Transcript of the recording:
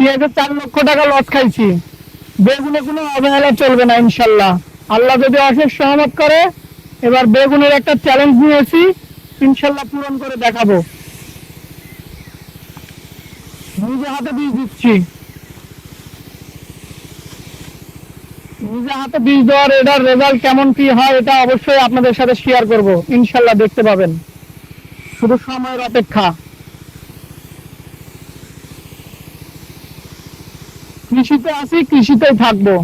পেঁয়াজে 4 লক্ষ টাকা লস খাইছি। বেগুনে কোনো অবহেলা চলবে না ইনশাল্লাহ। আল্লাহ যদি অশেষ সহমত করে, এবার বেগুনের একটা চ্যালেঞ্জ নিয়েছি, ইনশাল্লাহ পূরণ করে দেখাবো। নিজে হাতে বীজ দিচ্ছি, নিজে হাতে বীজ দেওয়ার এটার রেজাল্ট কেমন কি হয় এটা অবশ্যই আপনাদের সাথে শেয়ার করব, ইনশাল্লাহ দেখতে পাবেন। শুধু সময়ের অপেক্ষা। কৃষিতে আছি, কৃষিতেই থাকবো।